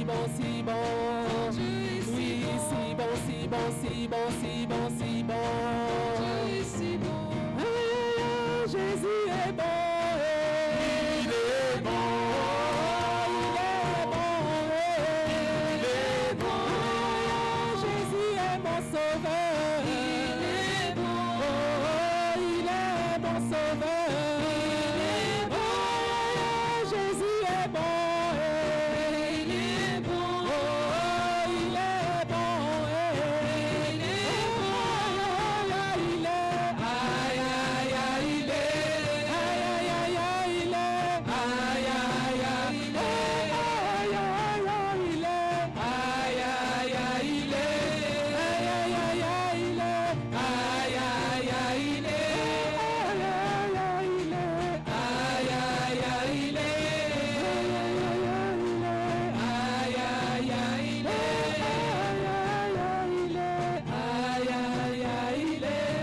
si bon, si bon. Ton Dieu est si Oui, bon. si bon, si bon, si bon, si bon, si bon. Dieu est si bon. Ah, Jésus est bon. Il est bon. Il est bon. Il est bon. Ah, Jésus est mon sauveur. Il est bon. Oh, il est mon sauveur. Il est bon. Oh, Jésus est bon. Il est bon. Oh, il est bon. Il est bon. Il est. Aïe, aïe, aïe, il est. Aïe, aïe, aïe, aïe, il est. Aïe, aïe, aïe, il est. Aïe, aïe, aïe, il est. Aïe, aïe, aïe, il est. Aïe, aïe, aïe, aïe, il est. Aïe, aïe, aïe, il est. Aïe, aïe, aïe, il est. Aïe, aïe, aïe, il est. Aïe, aïe, aïe, il est.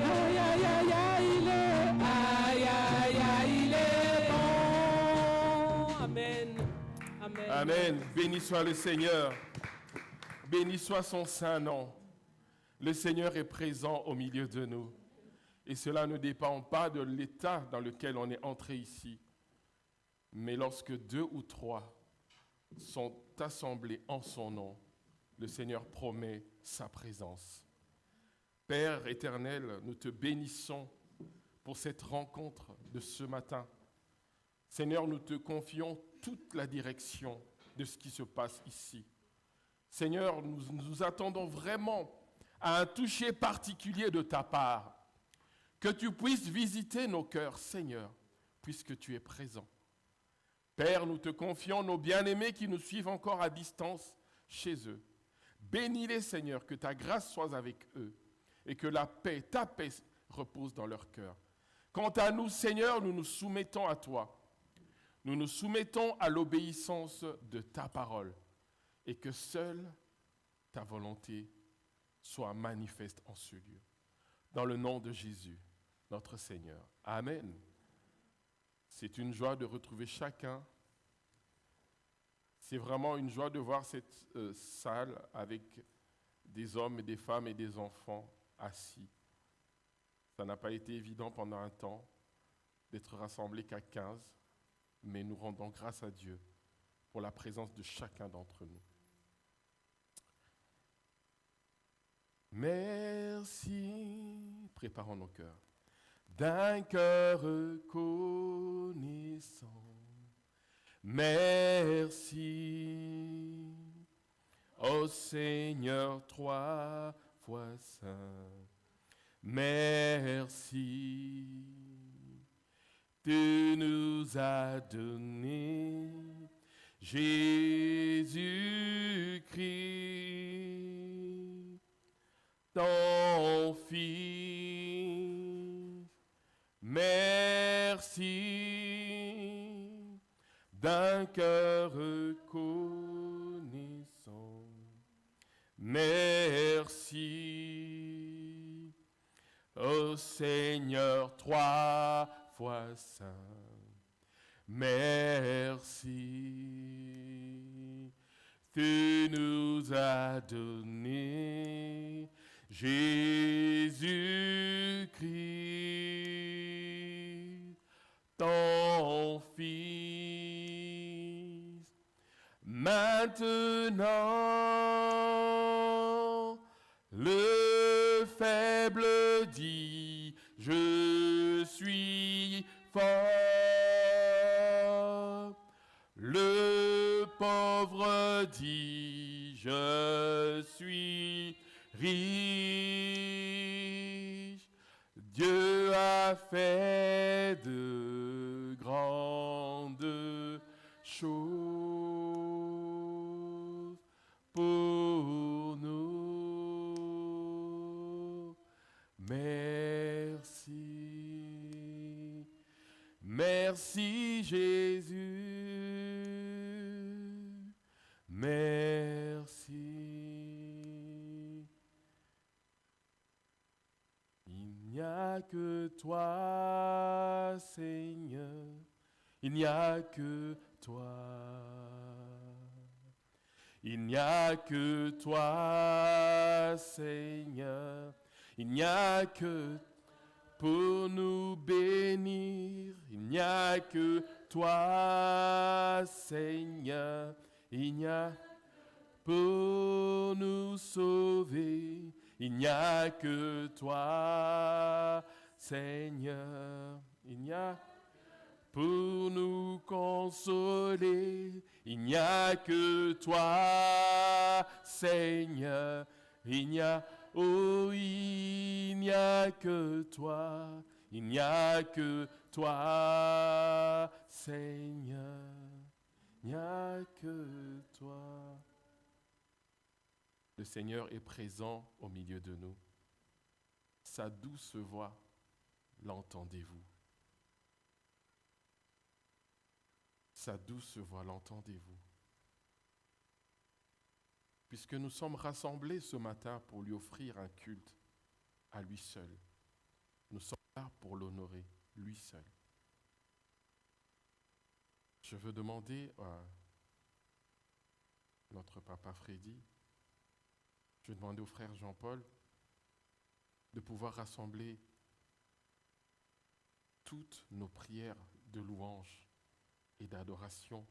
Aïe, aïe, aïe, il est. Aïe, aïe, aïe, il est. Amen. Amen. Amen. Béni soit le Seigneur. Béni soit son saint nom. Le Seigneur est présent au milieu de nous. Et cela ne dépend pas de l'état dans lequel on est entré ici. Mais lorsque 2 ou 3 sont assemblés en son nom, le Seigneur promet sa présence. Père éternel, nous te bénissons pour cette rencontre de ce matin. Seigneur, nous te confions toute la direction de ce qui se passe ici. Seigneur, nous attendons vraiment à un toucher particulier de ta part. Que tu puisses visiter nos cœurs, Seigneur, puisque tu es présent. Père, nous te confions nos bien-aimés qui nous suivent encore à distance chez eux. Bénis-les, Seigneur, que ta grâce soit avec eux et que la paix, ta paix, repose dans leur cœur. Quant à nous, Seigneur, nous nous soumettons à toi. Nous nous soumettons à l'obéissance de ta parole et que seule ta volonté soit manifeste en ce lieu. Dans le nom de Jésus, notre Seigneur. Amen. C'est une joie de retrouver chacun. C'est vraiment une joie de voir cette salle avec des hommes et des femmes et des enfants assis. Ça n'a pas été évident pendant un temps d'être rassemblés qu'à 15, mais nous rendons grâce à Dieu pour la présence de chacun d'entre nous. Merci, préparons nos cœurs, d'un cœur reconnaissant. Merci, ô Seigneur, 3 fois saint. Merci, tu nous as donné Jésus-Christ, ton Fils. Merci, d'un cœur reconnaissant. Merci, ô Seigneur, 3 fois saint. Merci, tu nous as donné Jésus-Christ, ton Fils. Maintenant, le faible dit, je suis fort. Le pauvre dit, je suis riche. Dieu a fait de grandes choses pour nous. Merci, merci Jésus, merci. Il n'y a que toi, Seigneur, il n'y a que toi. Il n'y a que toi, Seigneur. Il n'y a que pour nous bénir. Il n'y a que toi, Seigneur. Il n'y a pour nous sauver. Il n'y a que toi, Seigneur. Il n'y a pour nous consoler. Il n'y a que toi, Seigneur. Il n'y a, oh, il n'y a que toi. Il n'y a que toi, Seigneur. Il n'y a que toi. Le Seigneur est présent au milieu de nous. Sa douce voix, l'entendez-vous? Sa douce voix, l'entendez-vous? Puisque nous sommes rassemblés ce matin pour lui offrir un culte à lui seul, nous sommes là pour l'honorer, lui seul. Je veux demander à notre papa Freddy, je vais demander au frère Jean-Paul de pouvoir rassembler toutes nos prières de louange et d'adoration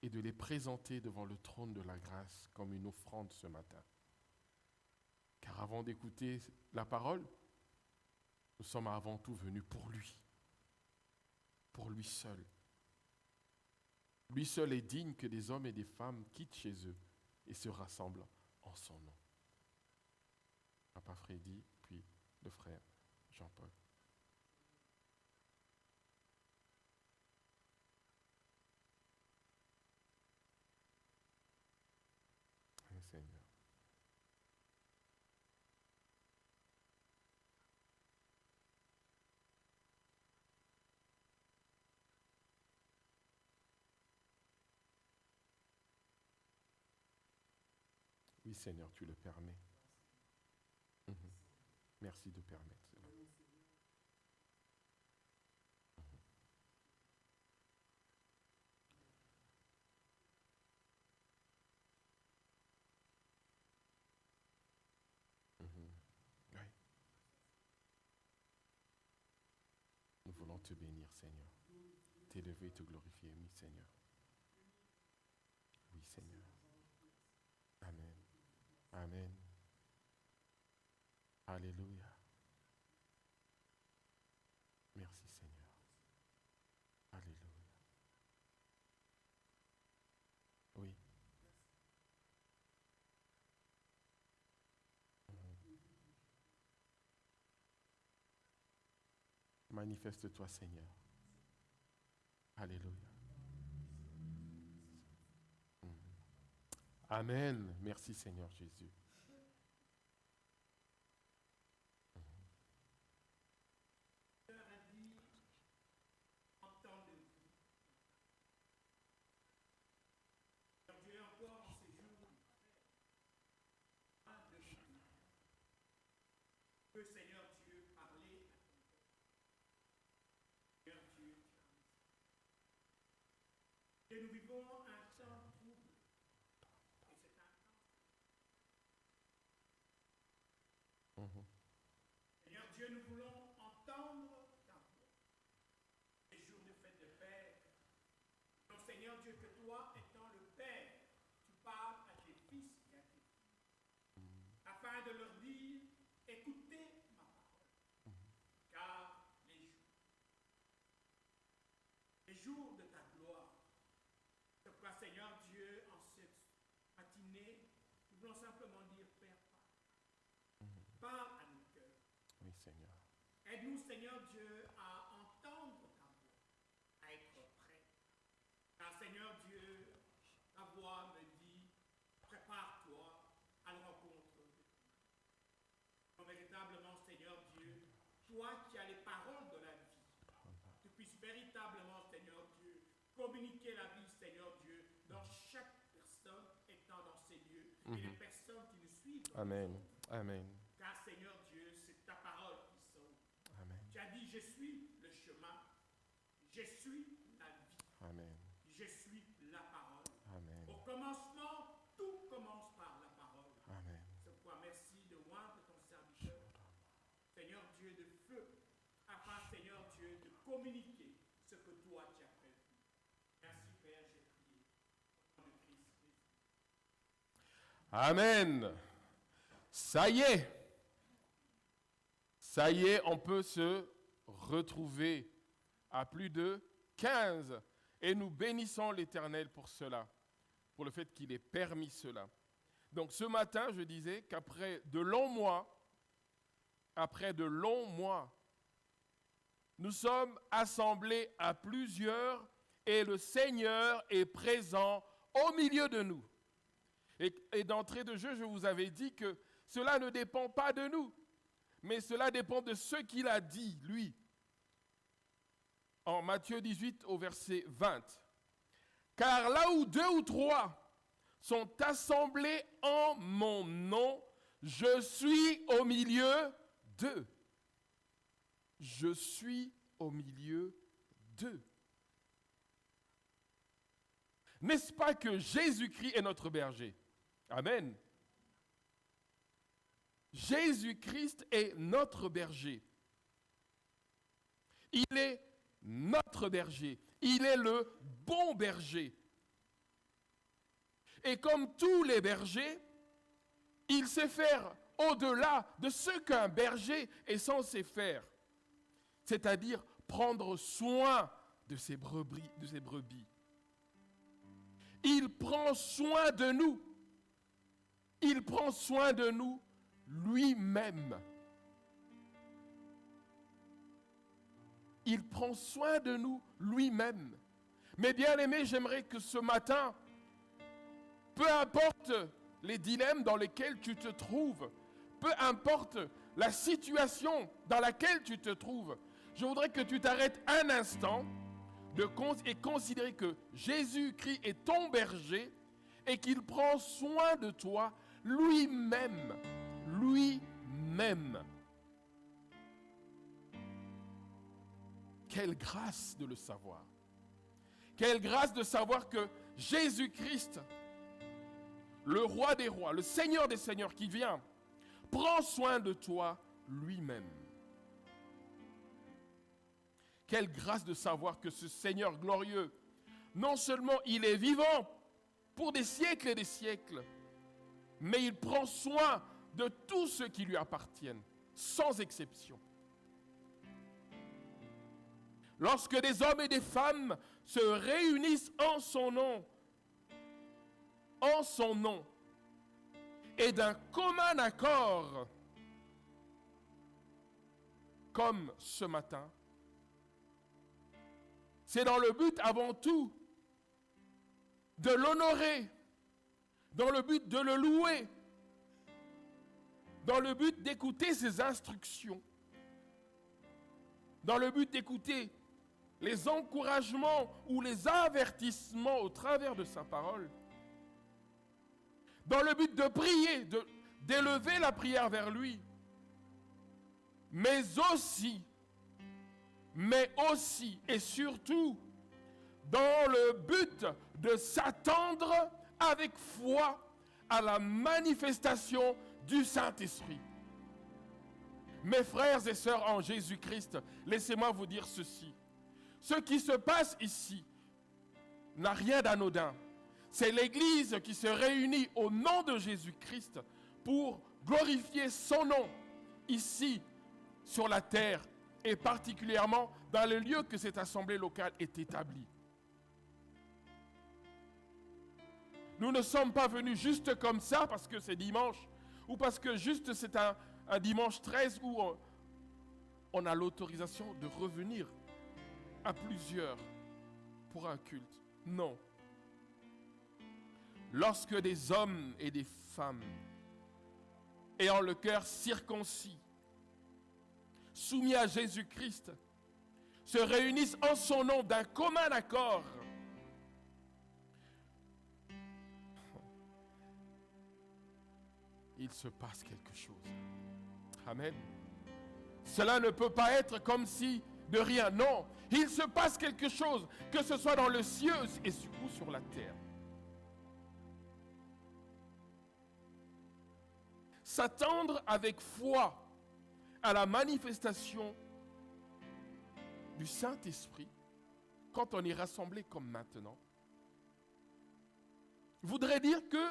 et de les présenter devant le trône de la grâce comme une offrande ce matin. Car avant d'écouter la parole, nous sommes avant tout venus pour lui seul. Lui seul est digne que des hommes et des femmes quittent chez eux et se rassemblent en son nom. Papa Freddy, puis le frère Jean-Paul. Oui, Seigneur. Oui, Seigneur, tu le permets. Mhm. Merci de permettre cela. Mhm. Oui. Nous voulons te bénir, Seigneur. T'élever, te glorifier, oui, Seigneur. Oui, Seigneur. Amen. Amen. Alléluia. Merci, Seigneur. Alléluia. Oui. Mhm. Manifeste-toi, Seigneur. Alléluia. Mhm. Amen. Merci, Seigneur Jésus. Que Seigneur Dieu parler à ton cœur. Seigneur Dieu, et nous vivons un temps trouble. Et c'est un temps. Mhm. Seigneur Dieu, nous voulons entendre ta voix. Les jours de fête de Père. Donc Seigneur Dieu, que toi, étant le Père, tu parles à tes fils et à tes filles. Afin de leur dire, écoutez ma parole. Car les jours de ta gloire, c'est pourquoi Seigneur Dieu, en cette matinée, nous voulons simplement dire, Père, parle à nos cœurs. Oui, Seigneur. Aide-nous, Seigneur Dieu, à entendre ta voix, à être prêt. Car Seigneur Dieu, ta voix me dit, prépare-toi à la rencontre de Dieu. Donc, véritablement, Seigneur Dieu, toi qui as les paroles de la vie, tu puisses véritablement, Seigneur Dieu, communiquer la vie, Seigneur Dieu, dans chaque personne étant dans ces lieux et les personnes qui nous suivent. Amen. Amen. Car Seigneur Dieu, c'est ta parole qui sauve. Amen. Tu as dit, je suis le chemin, je suis la vie, Amen. je suis la parole. Amen. Au Au commencement, tout commence par la parole. Amen. C'est pourquoi merci de oindre ton serviteur, Seigneur Dieu de feu, afin, Seigneur Dieu, de communiquer ce que toi tu as prévu. Merci Père, j'ai prié. Au nom de Christ Jésus. Amen. Ça y est. Ça y est, on peut se retrouver à plus de 15. Et nous bénissons l'Éternel pour cela, pour le fait qu'il ait permis cela. Donc ce matin, je disais qu'après de longs mois, nous sommes assemblés à plusieurs et le Seigneur est présent au milieu de nous. Et d'entrée de jeu, je vous avais dit que cela ne dépend pas de nous, mais cela dépend de ce qu'il a dit, lui. En Matthieu 18 au verset 20. Car là où 2 ou 3 sont assemblés en mon nom, je suis au milieu d'eux. Je suis au milieu d'eux. N'est-ce pas que Jésus-Christ est notre berger? Amen. Jésus-Christ est notre berger. Il est notre berger. Il est le bon berger. Et comme tous les bergers, il sait faire au-delà de ce qu'un berger est censé faire. C'est-à-dire prendre soin de ses brebis. Il prend soin de nous. Il prend soin de nous lui-même. Il prend soin de nous lui-même. Mais bien aimé, j'aimerais que ce matin, peu importe les dilemmes dans lesquels tu te trouves, peu importe la situation dans laquelle tu te trouves, je voudrais que tu t'arrêtes un instant et considérer que Jésus-Christ est ton berger et qu'il prend soin de toi lui-même. Lui-même. Quelle grâce de le savoir. Quelle grâce de savoir que Jésus-Christ, le roi des rois, le Seigneur des seigneurs qui vient, prend soin de toi lui-même. Quelle grâce de savoir que ce Seigneur glorieux, non seulement il est vivant pour des siècles et des siècles, mais il prend soin de tous ceux qui lui appartiennent, sans exception. Lorsque des hommes et des femmes se réunissent en son nom, et d'un commun accord, comme ce matin, c'est dans le but avant tout de l'honorer, dans le but de le louer, dans le but d'écouter ses instructions, dans le but d'écouter les encouragements ou les avertissements au travers de sa parole, dans le but de prier, d'élever la prière vers lui, mais aussi et surtout dans le but de s'attendre avec foi à la manifestation du Saint-Esprit. Mes frères et sœurs en Jésus-Christ, laissez-moi vous dire ceci. Ce qui se passe ici n'a rien d'anodin. C'est l'Église qui se réunit au nom de Jésus-Christ pour glorifier son nom ici sur la terre et particulièrement dans le lieu que cette assemblée locale est établie. Nous ne sommes pas venus juste comme ça parce que c'est dimanche ou parce que juste c'est un dimanche 13 où on a l'autorisation de revenir à plusieurs pour un culte. Non. Lorsque des hommes et des femmes ayant le cœur circoncis, soumis à Jésus-Christ, se réunissent en son nom d'un commun accord, il se passe quelque chose. Amen. Cela ne peut pas être comme si de rien. Non, il se passe quelque chose, que ce soit dans le ciel ou sur la terre. s'attendre avec foi à la manifestation du Saint-Esprit quand on est rassemblé comme maintenant, voudrait dire que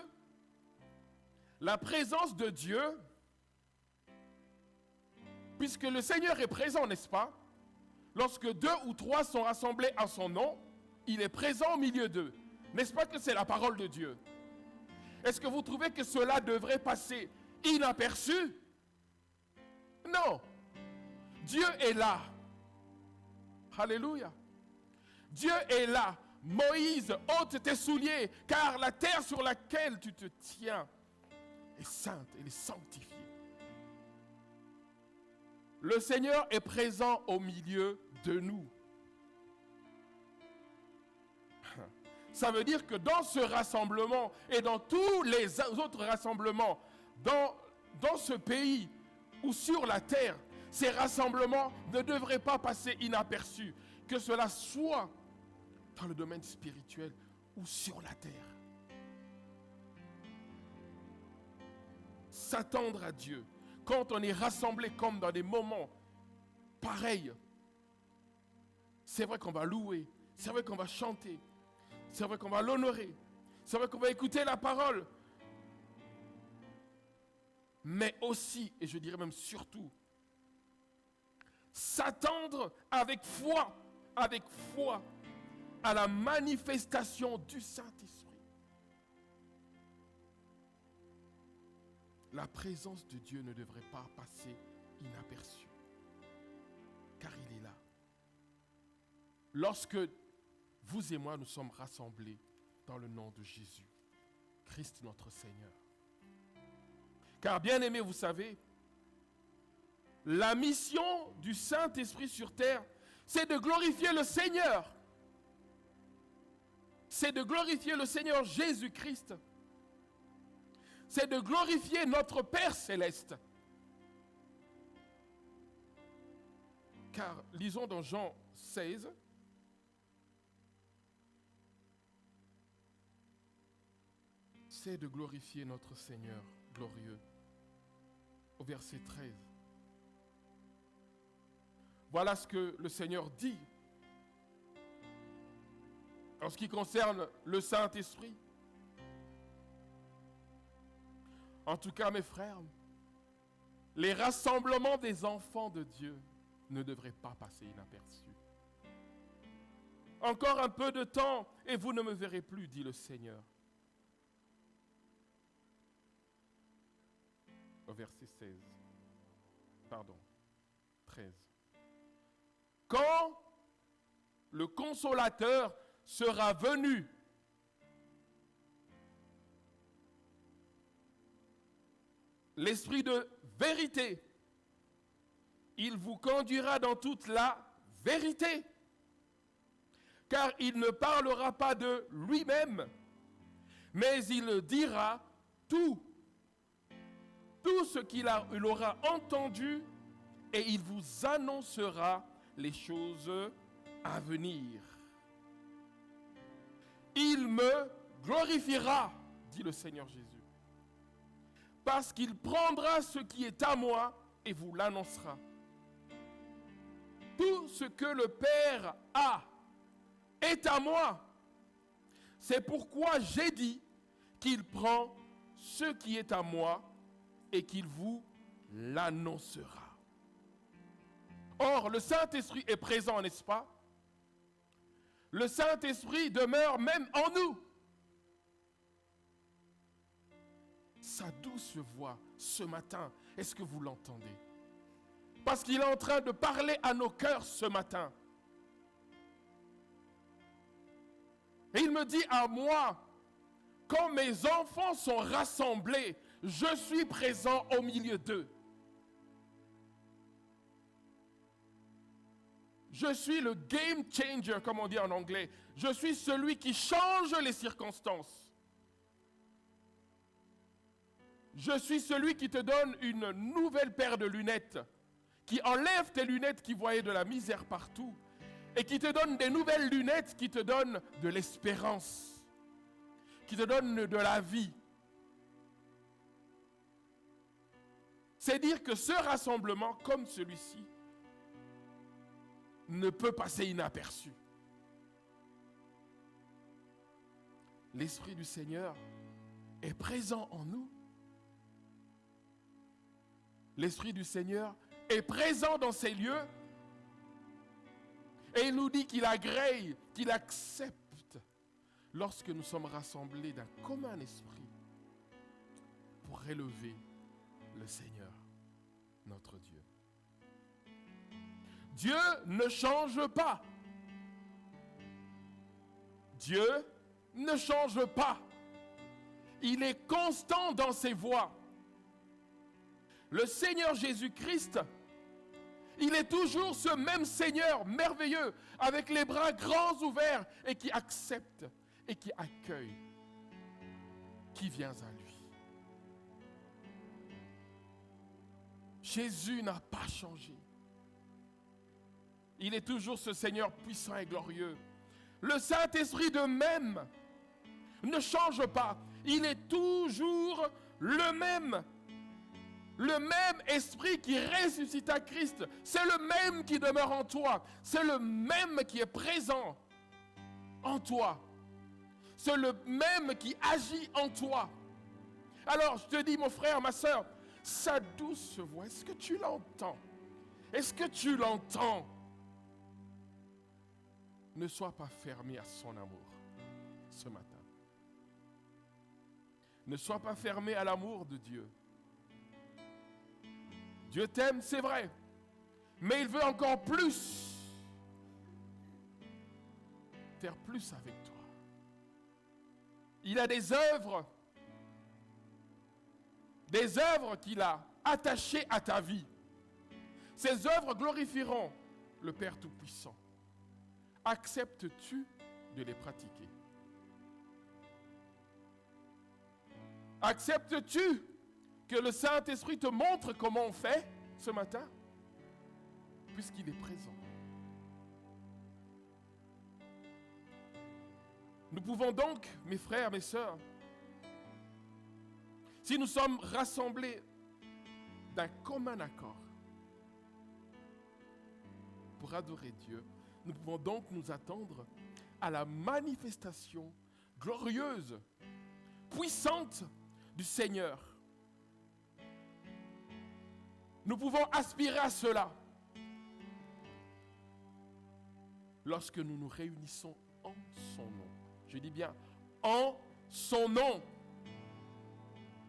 la présence de Dieu, puisque le Seigneur est présent, n'est-ce pas? Lorsque 2 ou 3 sont rassemblés en son nom, il est présent au milieu d'eux. N'est-ce pas que c'est la parole de Dieu? Est-ce que vous trouvez que cela devrait passer inaperçu? Non. Dieu est là. Alléluia. Dieu est là. Moïse, ôte tes souliers, car la terre sur laquelle tu te tiens est sainte, elle est sanctifiée. Le Seigneur est présent au milieu de nous. Ça veut dire que dans ce rassemblement et dans tous les autres rassemblements, dans ce pays ou sur la terre, ces rassemblements ne devraient pas passer inaperçus, que cela soit dans le domaine spirituel ou sur la terre. S'attendre à Dieu, quand on est rassemblé comme dans des moments pareils, c'est vrai qu'on va louer, c'est vrai qu'on va chanter, c'est vrai qu'on va l'honorer, c'est vrai qu'on va écouter la parole, mais aussi, et je dirais même surtout, s'attendre avec foi à la manifestation du Saint-Esprit. La présence de Dieu ne devrait pas passer inaperçue, car il est là. Lorsque vous et moi nous sommes rassemblés dans le nom de Jésus, Christ notre Seigneur. Car bien aimés, vous savez, la mission du Saint-Esprit sur terre, c'est de glorifier le Seigneur. C'est de glorifier le Seigneur Jésus-Christ. C'est de glorifier notre Père céleste. Car, lisons dans Jean 16, c'est de glorifier notre Seigneur glorieux. Au verset 13. Voilà ce que le Seigneur dit en ce qui concerne le Saint-Esprit. En tout cas, mes frères, les rassemblements des enfants de Dieu ne devraient pas passer inaperçus. Encore un peu de temps et vous ne me verrez plus, dit le Seigneur. Au verset 13. Quand le Consolateur sera venu, l'Esprit de vérité, il vous conduira dans toute la vérité, car il ne parlera pas de lui-même, mais il dira tout ce qu'il aura entendu, et il vous annoncera les choses à venir. Il me glorifiera, dit le Seigneur Jésus, parce qu'il prendra ce qui est à moi et vous l'annoncera. Tout ce que le Père a est à moi. C'est pourquoi j'ai dit qu'il prend ce qui est à moi et qu'il vous l'annoncera. Or, le Saint-Esprit est présent, n'est-ce pas? Le Saint-Esprit demeure même en nous. Sa douce voix ce matin, est-ce que vous l'entendez? Parce qu'il est en train de parler à nos cœurs ce matin. Et il me dit à moi, quand mes enfants sont rassemblés, je suis présent au milieu d'eux. Je suis le game changer, comme on dit en anglais. Je suis celui qui change les circonstances. Je suis celui qui te donne une nouvelle paire de lunettes, qui enlève tes lunettes qui voyaient de la misère partout, et qui te donne des nouvelles lunettes qui te donnent de l'espérance, qui te donnent de la vie. C'est dire que ce rassemblement, comme celui-ci, ne peut passer inaperçu. L'Esprit du Seigneur est présent en nous. L'Esprit du Seigneur est présent dans ces lieux. Et il nous dit qu'il agrée, qu'il accepte lorsque nous sommes rassemblés d'un commun esprit pour élever le Seigneur, notre Dieu. Dieu ne change pas. Dieu ne change pas. Il est constant dans ses voies. Le Seigneur Jésus-Christ, il est toujours ce même Seigneur merveilleux, avec les bras grands ouverts et qui accepte et qui accueille qui vient à lui. Jésus n'a pas changé. Il est toujours ce Seigneur puissant et glorieux. Le Saint-Esprit de même ne change pas. Il est toujours le même. Le même esprit qui ressuscita Christ, c'est le même qui demeure en toi. C'est le même qui est présent en toi. C'est le même qui agit en toi. Alors, je te dis, mon frère, ma soeur, sa douce voix, est-ce que tu l'entends? Est-ce que tu l'entends? Ne sois pas fermé à son amour ce matin. Ne sois pas fermé à l'amour de Dieu. Dieu t'aime, c'est vrai, mais il veut encore plus. Faire plus avec toi. Il a des œuvres qu'il a attachées à ta vie. Ces œuvres glorifieront le Père Tout-Puissant. Acceptes-tu de les pratiquer? Acceptes-tu que le Saint-Esprit te montre comment on fait ce matin? Puisqu'il est présent. Nous pouvons donc, mes frères, mes sœurs, si nous sommes rassemblés d'un commun accord pour adorer Dieu, nous pouvons donc nous attendre à la manifestation glorieuse, puissante du Seigneur. Nous pouvons aspirer à cela lorsque nous nous réunissons en son nom. Je dis bien, en son nom.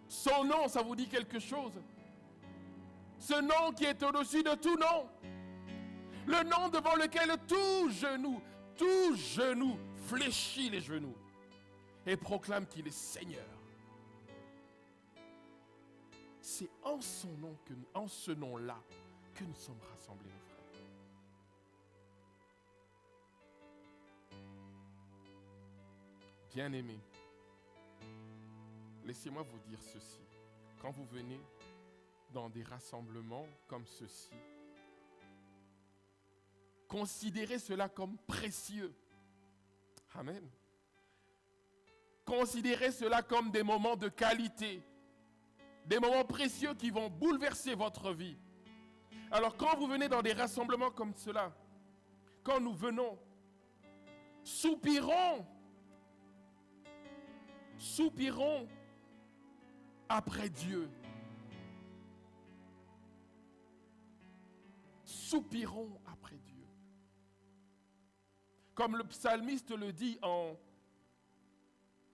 Son nom, ça vous dit quelque chose? Ce nom qui est au-dessus de tout nom. Le nom devant lequel tout genou fléchit les genoux et proclame qu'il est Seigneur. C'est en son nom, en ce nom-là, que nous sommes rassemblés, mes frères. Bien-aimés, laissez-moi vous dire ceci. Quand vous venez dans des rassemblements comme ceci, considérez cela comme précieux. Amen. Considérez cela comme des moments de qualité, des moments précieux qui vont bouleverser votre vie. Alors quand vous venez dans des rassemblements comme cela, quand nous venons, soupirons après Dieu. Soupirons après Dieu. Comme le psalmiste le dit au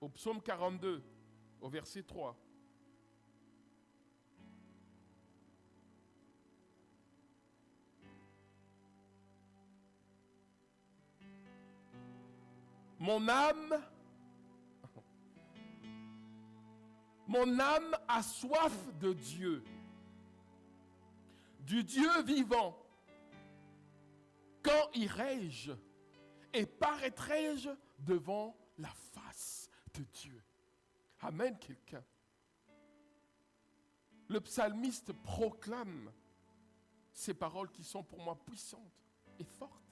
psaume 42, au verset 3. Mon âme a soif de Dieu, du Dieu vivant. Quand irai-je et paraîtrai-je devant la face de Dieu? Amen, quelqu'un. Le psalmiste proclame ces paroles qui sont pour moi puissantes et fortes.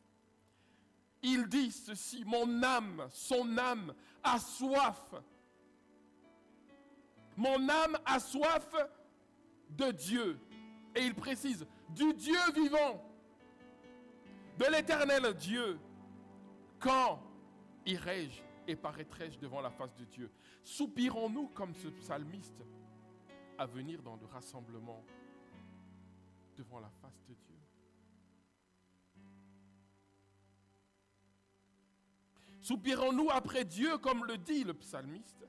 Il dit ceci, mon âme, son âme a soif. Mon âme a soif de Dieu. Et il précise, du Dieu vivant, de l'éternel Dieu. Quand irai-je et paraîtrai-je devant la face de Dieu? Soupirons-nous comme ce psalmiste à venir dans le rassemblement devant la face de Dieu? Soupirons-nous après Dieu comme le dit le psalmiste?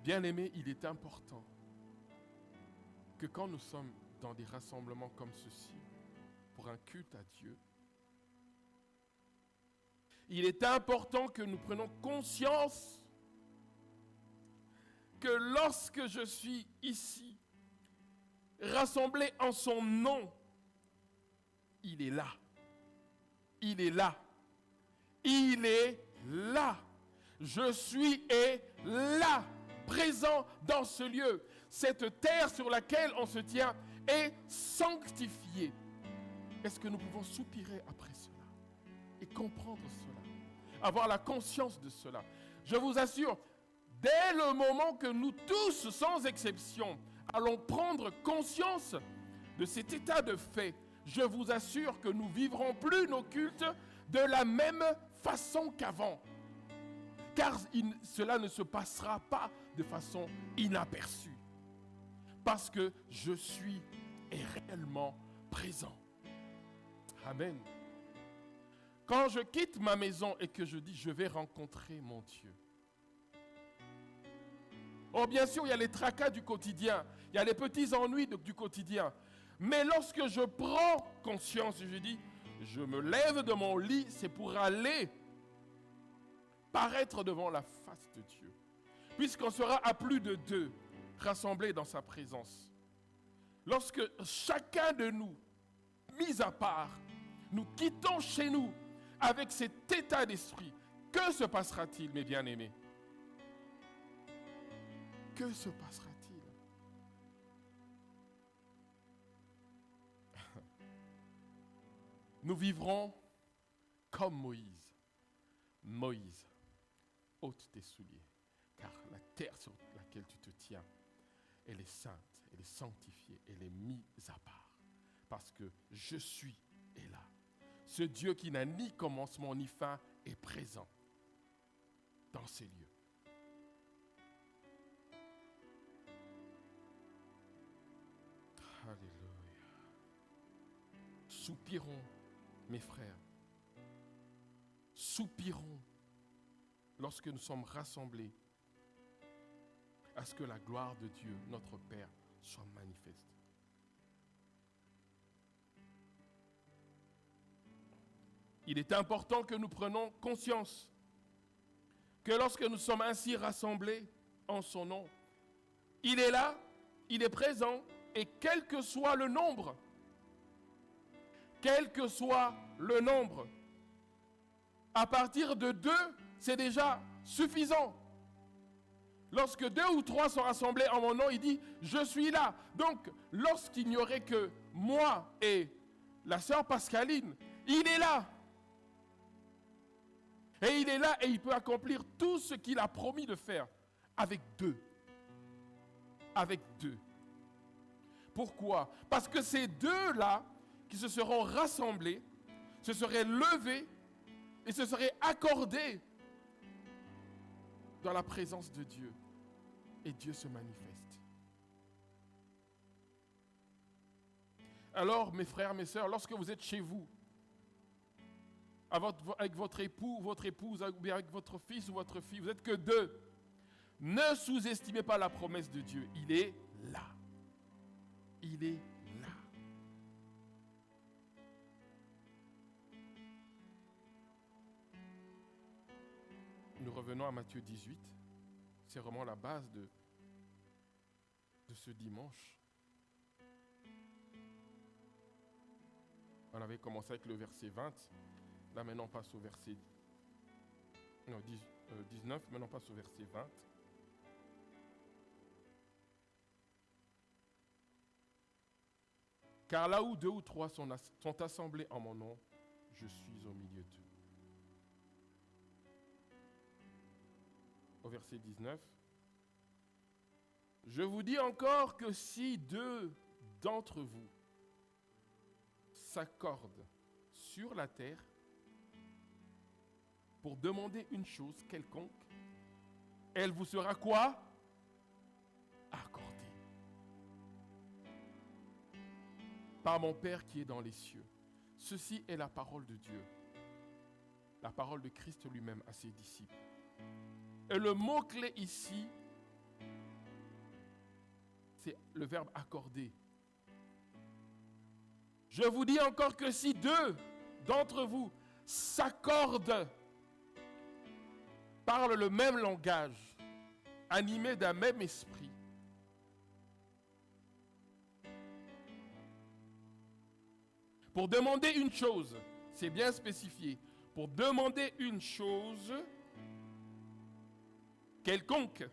Bien-aimés, il est important que quand nous sommes dans des rassemblements comme ceci, pour un culte à Dieu, il est important que nous prenions conscience que lorsque je suis ici, rassemblé en son nom, il est là. Il est là. Il est là. Je suis et là, présent dans ce lieu. Cette terre sur laquelle on se tient est sanctifiée. Est-ce que nous pouvons soupirer après cela et comprendre cela, avoir la conscience de cela? Je vous assure, dès le moment que nous tous, sans exception, allons prendre conscience de cet état de fait, je vous assure que nous vivrons plus nos cultes de la même façon qu'avant. Car cela ne se passera pas de façon inaperçue. Parce que je suis réellement présent. Amen. Quand je quitte ma maison et que je dis je vais rencontrer mon Dieu. Oh, bien sûr, il y a les tracas du quotidien, il y a les petits ennuis du quotidien. Mais lorsque je prends conscience, je dis, je me lève de mon lit, c'est pour aller paraître devant la face de Dieu. Puisqu'on sera à plus de 2 rassemblés dans sa présence. Lorsque chacun de nous, mis à part, nous quittons chez nous avec cet état d'esprit, que se passera-t-il, mes bien-aimés? Que se passera-t-il? Nous vivrons comme Moïse. Moïse, ôte tes souliers, car la terre sur laquelle tu te tiens, elle est sainte, elle est sanctifiée, elle est mise à part. Parce que je suis est là. Ce Dieu qui n'a ni commencement ni fin est présent dans ces lieux. Alléluia. Soupirons, mes frères. Soupirons lorsque nous sommes rassemblés à ce que la gloire de Dieu, notre Père, soit manifeste. Il est important que nous prenions conscience que lorsque nous sommes ainsi rassemblés en son nom, il est là, il est présent, et quel que soit le nombre, à partir de 2, c'est déjà suffisant. Lorsque 2 ou 3 sont rassemblés en mon nom, il dit, je suis là. Donc, lorsqu'il n'y aurait que moi et la sœur Pascaline, il est là. Et il est là et il peut accomplir tout ce qu'il a promis de faire avec 2. Avec 2. Pourquoi? Parce que ces 2-là qui se seront rassemblés, se seraient levés et se seraient accordés dans la présence de Dieu. Et Dieu se manifeste. Alors, mes frères, mes sœurs, lorsque vous êtes chez vous, avec votre époux, votre épouse, ou bien avec votre fils ou votre fille, vous n'êtes que 2. Ne sous-estimez pas la promesse de Dieu. Il est là. Il est là. Nous revenons à Matthieu 18. C'est vraiment la base de ce dimanche. On avait commencé avec le verset 20. Là, maintenant, on passe au verset 19. Maintenant, on passe au verset 20. Car là où 2 ou 3 sont assemblés en mon nom, je suis au milieu d'eux. Au verset 19. Je vous dis encore que si 2 d'entre vous s'accordent sur la terre pour demander une chose quelconque, elle vous sera quoi? Accordée. Par mon Père qui est dans les cieux. Ceci est la parole de Dieu. La parole de Christ lui-même à ses disciples. Et le mot-clé ici, c'est le verbe accorder. Je vous dis encore que si 2 d'entre vous s'accordent, parlent le même langage, animés d'un même esprit, pour demander une chose, c'est bien spécifié, pour demander une chose quelconque.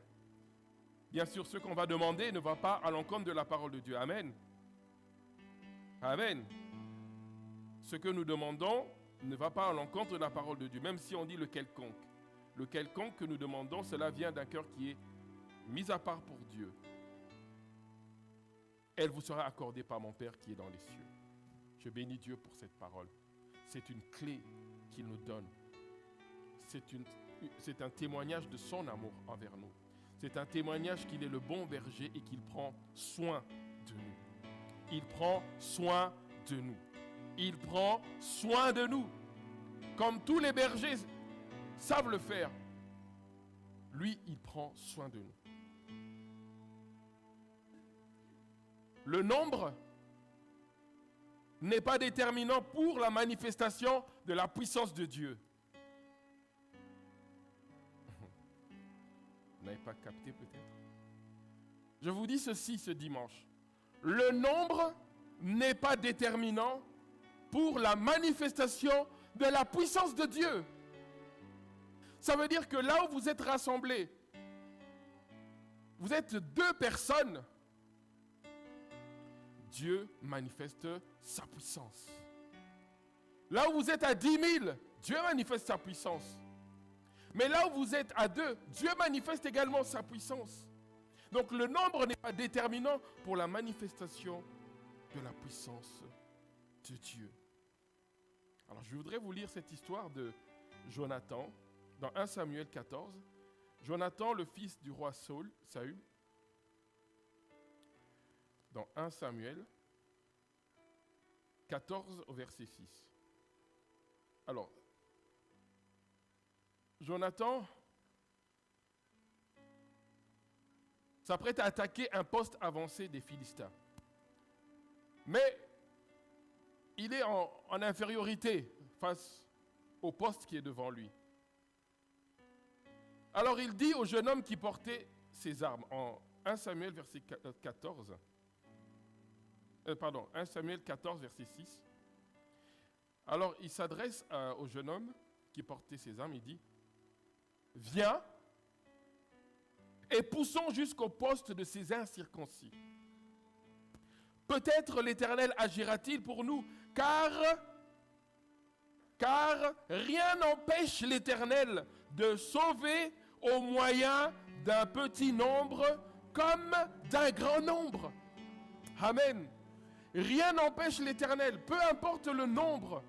Bien sûr, ce qu'on va demander ne va pas à l'encontre de la parole de Dieu. Amen. Amen. Ce que nous demandons ne va pas à l'encontre de la parole de Dieu, même si on dit le quelconque. Le quelconque que nous demandons, cela vient d'un cœur qui est mis à part pour Dieu. Elle vous sera accordée par mon Père qui est dans les cieux. Je bénis Dieu pour cette parole. C'est une clé qu'il nous donne. C'est un témoignage de son amour envers nous. C'est un témoignage qu'il est le bon berger et qu'il prend soin de nous. Il prend soin de nous. Il prend soin de nous. Comme tous les bergers savent le faire. Lui, il prend soin de nous. Le nombre n'est pas déterminant pour la manifestation de la puissance de Dieu. Vous n'avez pas capté peut-être? Je vous dis ceci ce dimanche. Le nombre n'est pas déterminant pour la manifestation de la puissance de Dieu. Ça veut dire que là où vous êtes rassemblés, vous êtes 2 personnes, Dieu manifeste sa puissance. Là où vous êtes à 10 000, Dieu manifeste sa puissance. Mais là où vous êtes à 2, Dieu manifeste également sa puissance. Donc le nombre n'est pas déterminant pour la manifestation de la puissance de Dieu. Alors je voudrais vous lire cette histoire de Jonathan dans 1 Samuel 14. Jonathan, le fils du roi Saül, dans 1 Samuel 14 au verset 6. Alors, Jonathan s'apprête à attaquer un poste avancé des Philistins. Mais il est en infériorité face au poste qui est devant lui. Alors il dit au jeune homme qui portait ses armes, en 1 Samuel verset 14, 1 Samuel 14 verset 6. Alors il s'adresse au jeune homme qui portait ses armes, il dit: viens et poussons jusqu'au poste de ces incirconcis. Peut-être l'Éternel agira-t-il pour nous, car rien n'empêche l'Éternel de sauver au moyen d'un petit nombre comme d'un grand nombre. Amen. Rien n'empêche l'Éternel, peu importe le nombre,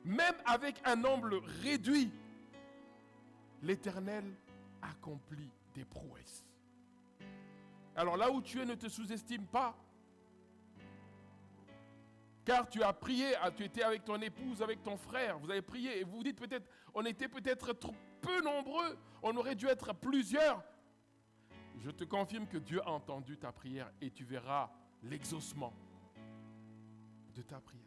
même avec un nombre réduit, l'Éternel accomplit des prouesses. Alors là où tu es, ne te sous-estime pas. Car tu as prié, tu étais avec ton épouse, avec ton frère, vous avez prié et vous vous dites peut-être, on était peut-être trop peu nombreux, on aurait dû être plusieurs. Je te confirme que Dieu a entendu ta prière et tu verras l'exaucement de ta prière.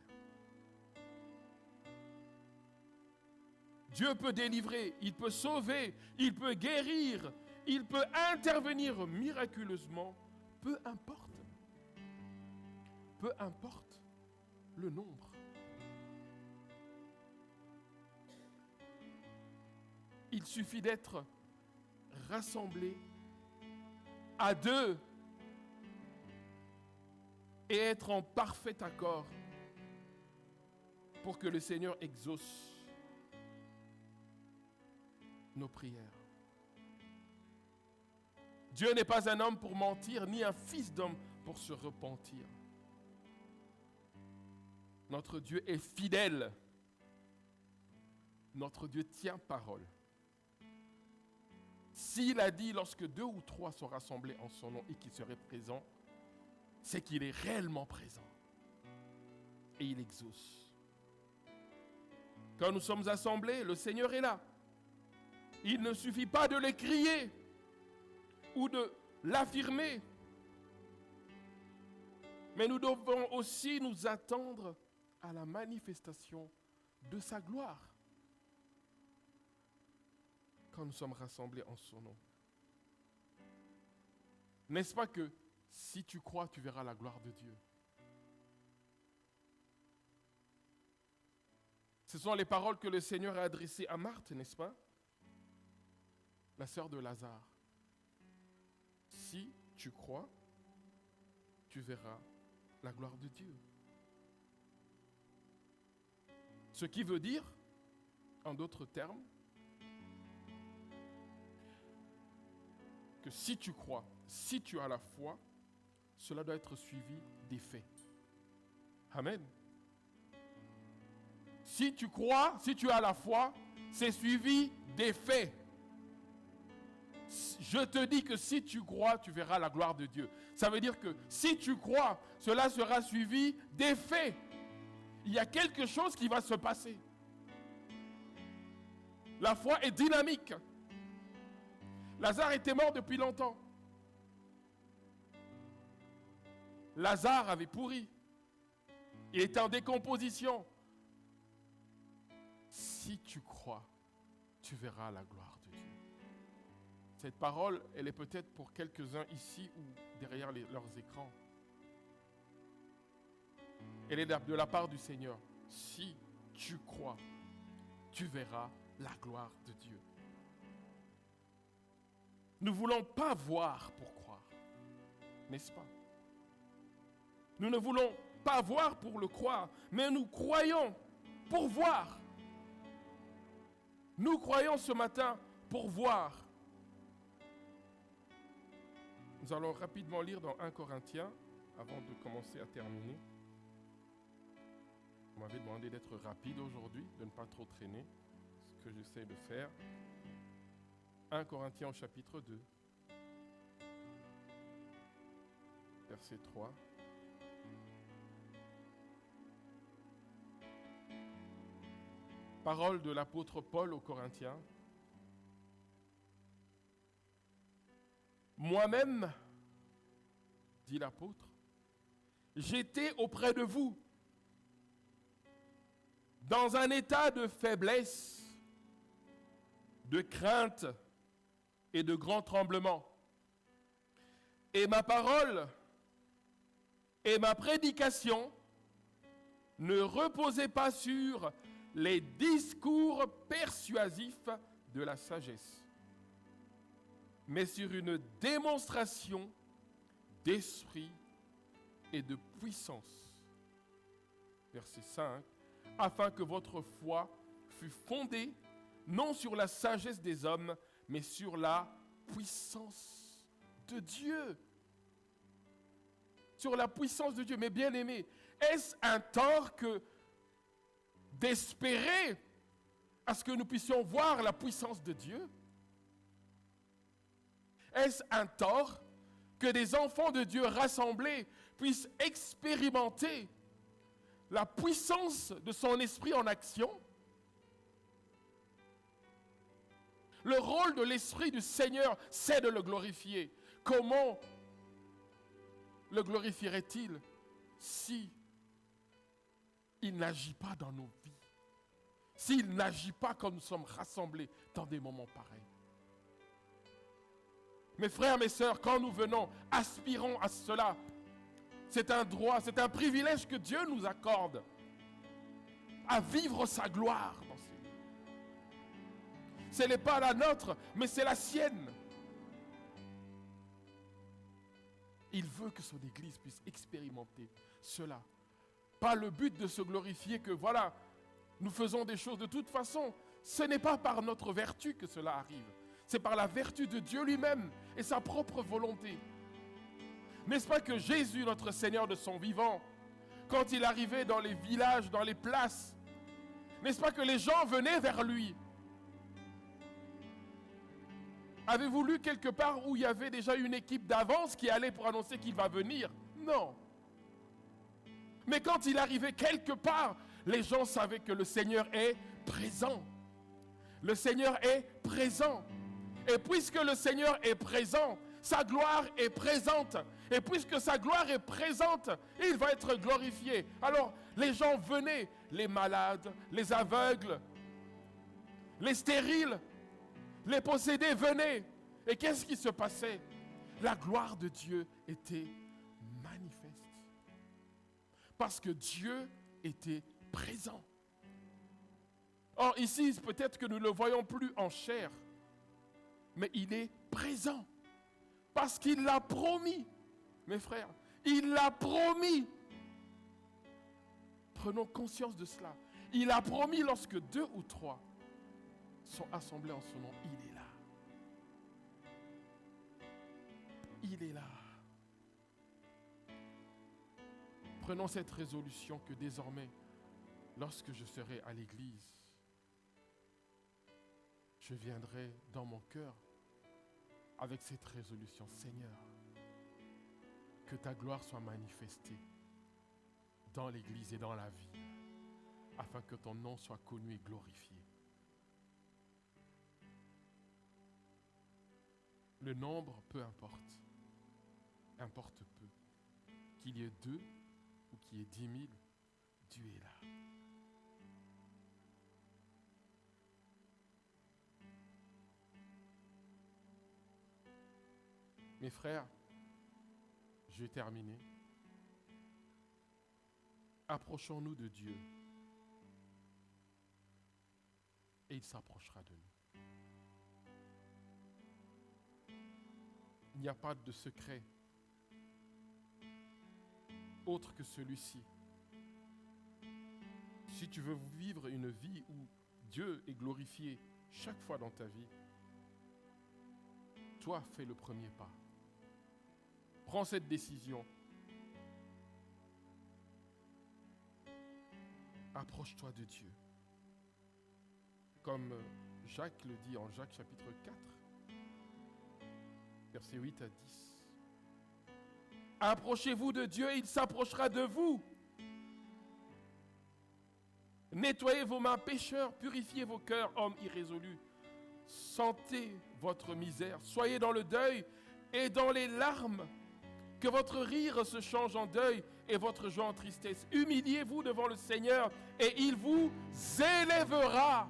Dieu peut délivrer, il peut sauver, il peut guérir, il peut intervenir miraculeusement, peu importe le nombre. Il suffit d'être rassemblé à 2 et être en parfait accord pour que le Seigneur exauce nos prières. Dieu n'est pas un homme pour mentir, ni un fils d'homme pour se repentir. Notre Dieu est fidèle. Notre Dieu tient parole. S'il a dit lorsque 2 ou 3 sont rassemblés en son nom et qu'il serait présent, c'est qu'il est réellement présent. Et il exauce. Quand nous sommes assemblés, le Seigneur est là. Il ne suffit pas de le crier ou de l'affirmer. Mais nous devons aussi nous attendre à la manifestation de sa gloire quand nous sommes rassemblés en son nom. N'est-ce pas que si tu crois, tu verras la gloire de Dieu? Ce sont les paroles que le Seigneur a adressées à Marthe, n'est-ce pas? La sœur de Lazare. Si tu crois, tu verras la gloire de Dieu. Ce qui veut dire, en d'autres termes, que si tu crois, si tu as la foi, cela doit être suivi des faits. Amen. Si tu crois, si tu as la foi, c'est suivi des faits. Je te dis que si tu crois, tu verras la gloire de Dieu. Ça veut dire que si tu crois, cela sera suivi des faits. Il y a quelque chose qui va se passer. La foi est dynamique. Lazare était mort depuis longtemps. Lazare avait pourri. Il était en décomposition. Si tu crois, tu verras la gloire de Dieu. Cette parole, elle est peut-être pour quelques-uns ici ou derrière leurs écrans. Elle est de la part du Seigneur. Si tu crois, tu verras la gloire de Dieu. Nous ne voulons pas voir pour croire, n'est-ce pas? Nous ne voulons pas voir pour le croire, mais nous croyons pour voir. Nous croyons ce matin pour voir. Nous allons rapidement lire dans 1 Corinthiens, avant de commencer à terminer. Vous m'avez demandé d'être rapide aujourd'hui, de ne pas trop traîner, ce que j'essaie de faire. 1 Corinthiens au chapitre 2, verset 3. Parole de l'apôtre Paul aux Corinthiens. Moi-même, dit l'apôtre, j'étais auprès de vous dans un état de faiblesse, de crainte et de grand tremblement. Et ma parole et ma prédication ne reposaient pas sur les discours persuasifs de la sagesse, mais sur une démonstration d'esprit et de puissance. Verset 5. Afin que votre foi fût fondée non sur la sagesse des hommes, mais sur la puissance de Dieu. Sur la puissance de Dieu. Mais bien aimé, est-ce un tort que d'espérer à ce que nous puissions voir la puissance de Dieu? Est-ce un tort que des enfants de Dieu rassemblés puissent expérimenter la puissance de son esprit en action? Le rôle de l'Esprit du Seigneur, c'est de le glorifier. Comment le glorifierait-il si il n'agit pas dans nos vies? S'il n'agit pas quand nous sommes rassemblés dans des moments pareils? Mes frères, mes sœurs, quand nous venons, aspirons à cela. C'est un droit, c'est un privilège que Dieu nous accorde à vivre sa gloire dans ces lieux. Ce n'est pas la nôtre, mais c'est la sienne. Il veut que son Église puisse expérimenter cela. Pas le but de se glorifier que voilà, nous faisons des choses de toute façon. Ce n'est pas par notre vertu que cela arrive. C'est par la vertu de Dieu lui-même et sa propre volonté. N'est-ce pas que Jésus, notre Seigneur de son vivant, quand il arrivait dans les villages, dans les places, n'est-ce pas que les gens venaient vers lui? Avez-vous lu quelque part où il y avait déjà une équipe d'avance qui allait pour annoncer qu'il va venir? Non. Mais quand il arrivait quelque part, les gens savaient que le Seigneur est présent. Le Seigneur est présent. Et puisque le Seigneur est présent, sa gloire est présente. Et puisque sa gloire est présente, il va être glorifié. Alors, les gens venaient, les malades, les aveugles, les stériles, les possédés venaient. Et qu'est-ce qui se passait? La gloire de Dieu était manifeste. Parce que Dieu était présent. Or, ici, peut-être que nous ne le voyons plus en chair, mais il est présent. Parce qu'il l'a promis, mes frères. Il l'a promis. Prenons conscience de cela. Il a promis lorsque 2 ou 3 sont assemblés en son nom, il est là. Il est là. Prenons cette résolution que désormais, lorsque je serai à l'église, je viendrai dans mon cœur avec cette résolution. Seigneur, que ta gloire soit manifestée dans l'église et dans la vie, afin que ton nom soit connu et glorifié. Le nombre, peu importe. Importe peu. Qu'il y ait 2 ou qu'il y ait 10 000, Dieu est là. Mes frères, je vais terminer. Approchons-nous de Dieu et il s'approchera de nous. Il n'y a pas de secret autre que celui-ci. Si tu veux vivre une vie où Dieu est glorifié chaque fois dans ta vie, toi, fais le premier pas. Prends cette décision. Approche-toi de Dieu. Comme Jacques le dit en Jacques chapitre 4, versets 8 à 10. Approchez-vous de Dieu et il s'approchera de vous. Nettoyez vos mains, pécheurs, purifiez vos cœurs, hommes irrésolus. Sentez votre misère, soyez dans le deuil et dans les larmes. Que votre rire se change en deuil et votre joie en tristesse. Humiliez-vous devant le Seigneur et il vous élèvera.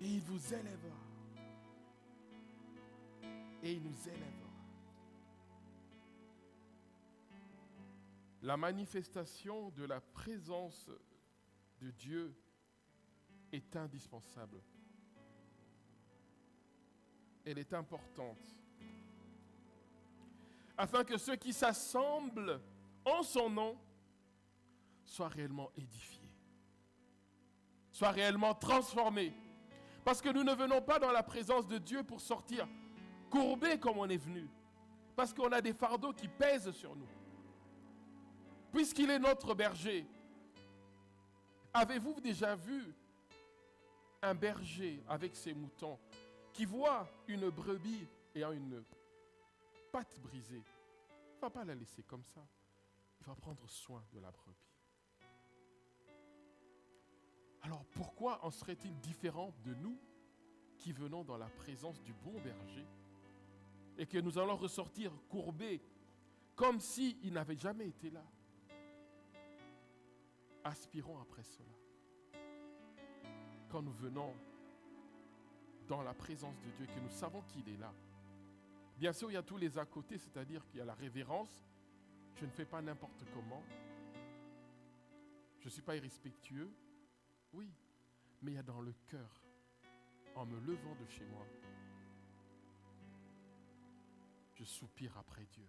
Et il vous élèvera. Et il nous élèvera. La manifestation de la présence de Dieu est indispensable. Elle est importante. Afin que ceux qui s'assemblent en son nom soient réellement édifiés, soient réellement transformés. Parce que nous ne venons pas dans la présence de Dieu pour sortir courbés comme on est venu. Parce qu'on a des fardeaux qui pèsent sur nous. Puisqu'il est notre berger, avez-vous déjà vu un berger avec ses moutons qui voit une brebis ayant une patte brisée? Il ne va pas la laisser comme ça. Il va prendre soin de la brebis. Alors pourquoi en serait-il différent de nous qui venons dans la présence du bon berger et que nous allons ressortir courbés comme s'il n'avait jamais été là? Aspirons après cela. Quand nous venons dans la présence de Dieu et que nous savons qu'il est là. Bien sûr, il y a tous les à côté, c'est-à-dire qu'il y a la révérence. Je ne fais pas n'importe comment. Je ne suis pas irrespectueux. Oui, mais il y a dans le cœur, en me levant de chez moi, je soupire après Dieu,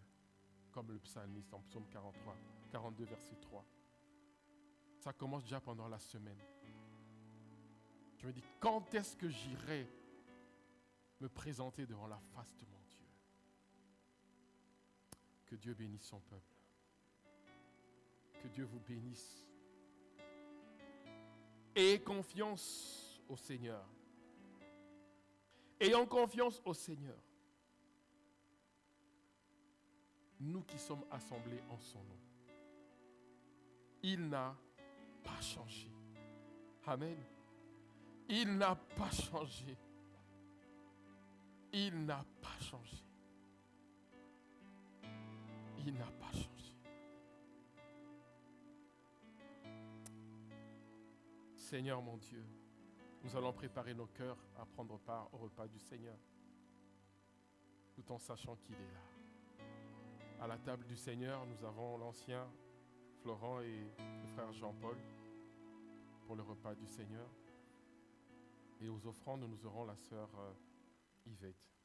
comme le psalmiste en psaume 42, verset 3. Ça commence déjà pendant la semaine. Je me dis, quand est-ce que j'irai me présenter devant la face de mon Dieu. Que Dieu bénisse son peuple. Que Dieu vous bénisse. Ayez confiance au Seigneur. Ayons confiance au Seigneur. Nous qui sommes assemblés en son nom. Il n'a pas changé. Amen. Il n'a pas changé. Il n'a pas changé. Il n'a pas changé. Seigneur mon Dieu, nous allons préparer nos cœurs à prendre part au repas du Seigneur, tout en sachant qu'il est là. À la table du Seigneur, nous avons l'ancien Florent et le frère Jean-Paul pour le repas du Seigneur. Et aux offrandes, nous aurons la sœur Yvette.